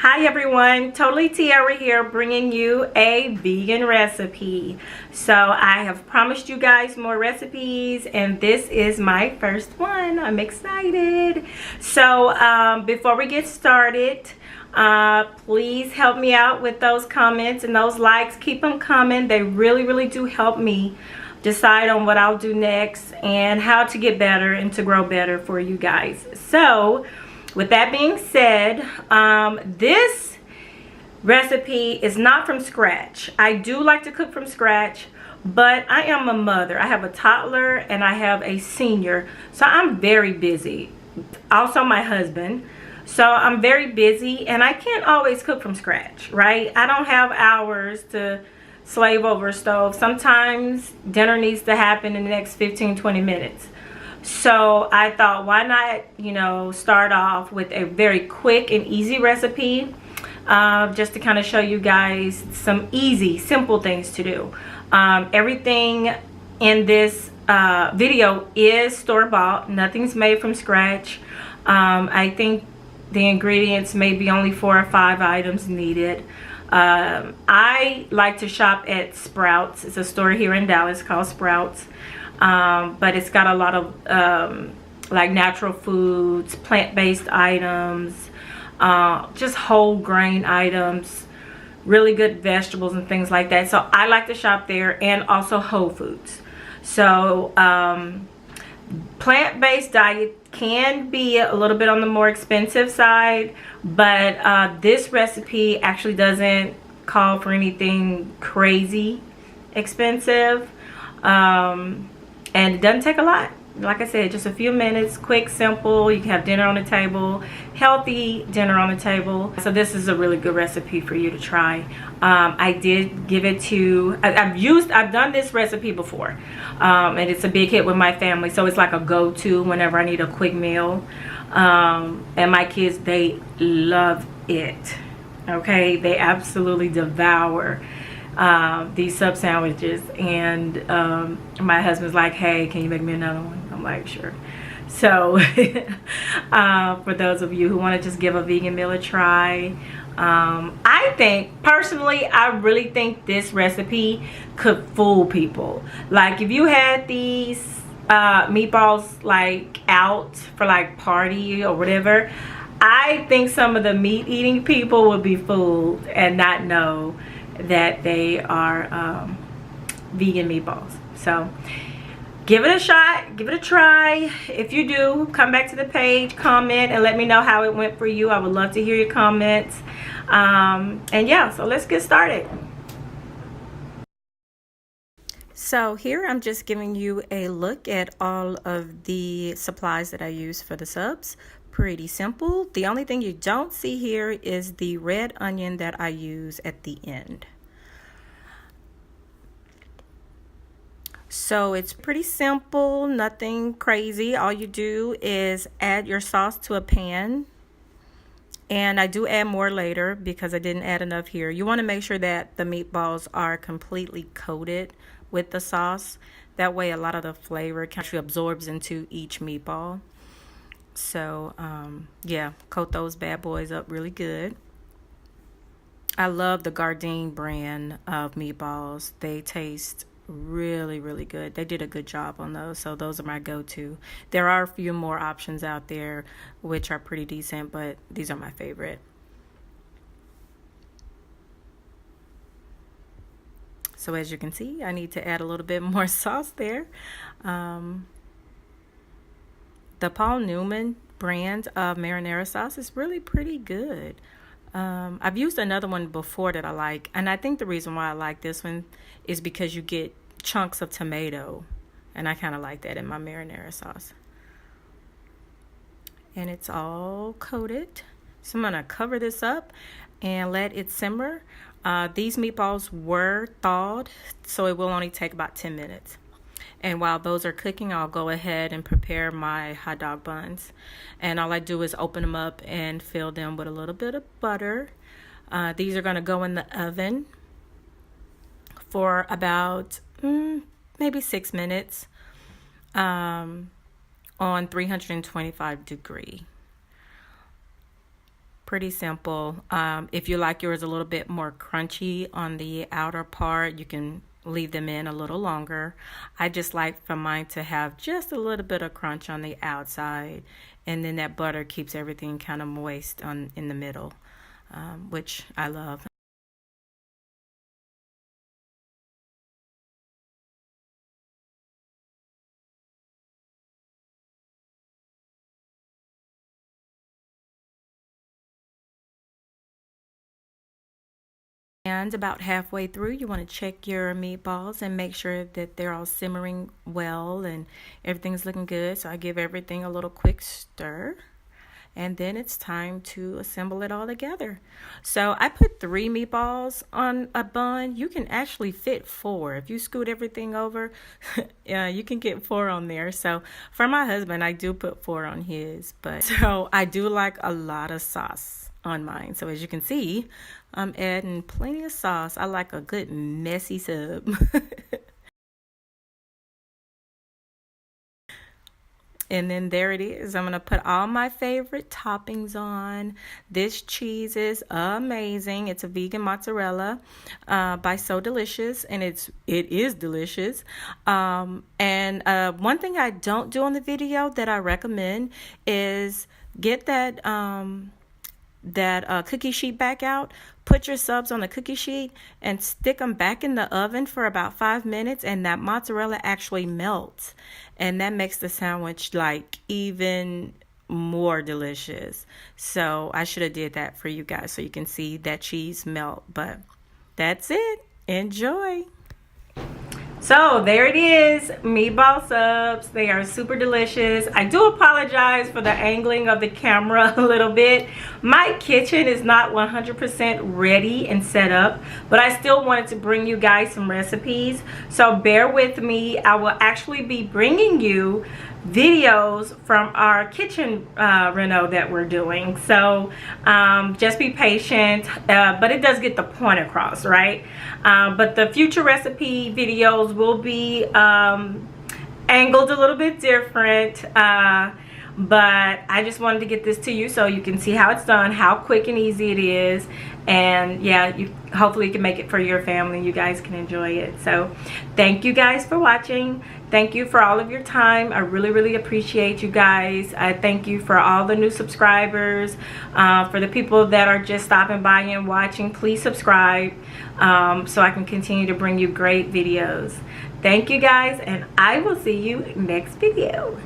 Hi everyone, Totally Tiaira here, bringing you a vegan recipe. So I have promised you guys more recipes and this is my first one. I'm excited. So before we get started, please help me out with those comments and those likes. Keep them coming. They really do help me decide on what I'll do next and how to get better and to grow better for you guys. So with that being said, this recipe is not from scratch. I do like to cook from scratch, but I am a mother. I have a toddler and I have a senior, so I'm very busy. Also my husband. So I'm very busy and I can't always cook from scratch, right? I don't have hours to slave over a stove. Sometimes dinner needs to happen in the next 15-20 minutes. So I thought, why not, start off with a very quick and easy recipe, just to kind of show you guys some easy, simple things to do. Everything in this video is store-bought. Nothing's made from scratch. I think the ingredients may be only 4 or 5 items needed. I like to shop at Sprouts. It's a store here in Dallas called Sprouts. But it's got a lot of like natural foods, plant-based items, just whole grain items, really good vegetables and things like that. So I like to shop there, and also Whole Foods. So plant-based diet can be a little bit on the more expensive side, but this recipe actually doesn't call for anything crazy expensive. And it doesn't take a lot. Like I said, just a few minutes, quick, simple. You can have dinner on the table, healthy dinner on the table. So this is a really good recipe for you to try. I did give it to, I've done this recipe before. And it's a big hit with my family. So it's like a go-to whenever I need a quick meal. And my kids, they love it. Okay, they absolutely devour these sub sandwiches, and my husband's like, hey, can you make me another one? I'm like, sure. So for those of you who want to just give a vegan meal a try, I think personally, I really think this recipe could fool people. Like if you had these meatballs like out for like party or whatever, I think some of the meat eating people would be fooled and not know that they are vegan meatballs. So give it a shot, give it a try. If you do, come back to the page, comment, and let me know how it went for you. I would love to hear your comments. And yeah, so let's get started. So here I'm just giving you a look at all of the supplies that I use for the subs. Pretty simple. The only thing you don't see here is the red onion that I use at the end. So it's pretty simple, nothing crazy. All you do is add your sauce to a pan. And I do add more later because I didn't add enough here. You want to make sure that the meatballs are completely coated with the sauce. That way a lot of the flavor actually absorbs into each meatball. So yeah, coat those bad boys up really good. I love the Gardein brand of meatballs. They taste really good. They did a good job on those, so those are my go-to. There are a few more options out there which are pretty decent, but these are my favorite. So as you can see, I need to add a little bit more sauce there. The Paul Newman brand of marinara sauce is really pretty good. I've used another one before that I like, and I think the reason why I like this one is because you get chunks of tomato, and I kind of like that in my marinara sauce. And it's all coated. So I'm gonna cover this up and let it simmer. These meatballs were thawed, so it will only take about 10 minutes. And while those are cooking, I'll go ahead and prepare my hot dog buns. And all I do is open them up and fill them with a little bit of butter. These are going to go in the oven for about maybe 6 minutes on 325 degree. pretty simple. If you like yours a little bit more crunchy on the outer part, you can leave them in a little longer. I just like for mine to have just a little bit of crunch on the outside, and then that butter keeps everything kind of moist in the middle, which I love. And about halfway through, you want to check your meatballs and make sure that they're all simmering well and everything's looking good. So I give everything a little quick stir. And then it's time to assemble it all together. So I put 3 meatballs on a bun. You can actually fit 4. If you scoot everything over, yeah, you can get 4 on there. So for my husband, I do put 4 on his. But so I do like a lot of sauce on mine. So as you can see, I'm adding plenty of sauce. I like a good messy sub. And then there it is. I'm going to put all my favorite toppings on. This cheese is amazing. It's a vegan mozzarella by So Delicious, and it is delicious. And one thing I don't do on the video that I recommend is get that cookie sheet back out, put your subs on the cookie sheet and stick them back in the oven for about 5 minutes, and that mozzarella actually melts, and that makes the sandwich like even more delicious. So I should have did that for you guys so you can see that cheese melt. But that's it. Enjoy. So there it is, meatball subs. They are super delicious. I do apologize for the angling of the camera a little bit. My kitchen is not 100% ready and set up, but I still wanted to bring you guys some recipes. So bear with me. I will actually be bringing you videos from our kitchen reno that we're doing. So just be patient, but it does get the point across, right? But the future recipe videos will be angled a little bit different, but I just wanted to get this to you so you can see how it's done, how quick and easy it is, and yeah, hopefully you can make it for your family. You guys can enjoy it. So thank you guys for watching. Thank you for all of your time. I really appreciate you guys. I thank you for all the new subscribers. For the people that are just stopping by and watching, please subscribe so I can continue to bring you great videos. Thank you guys, and I will see you next video.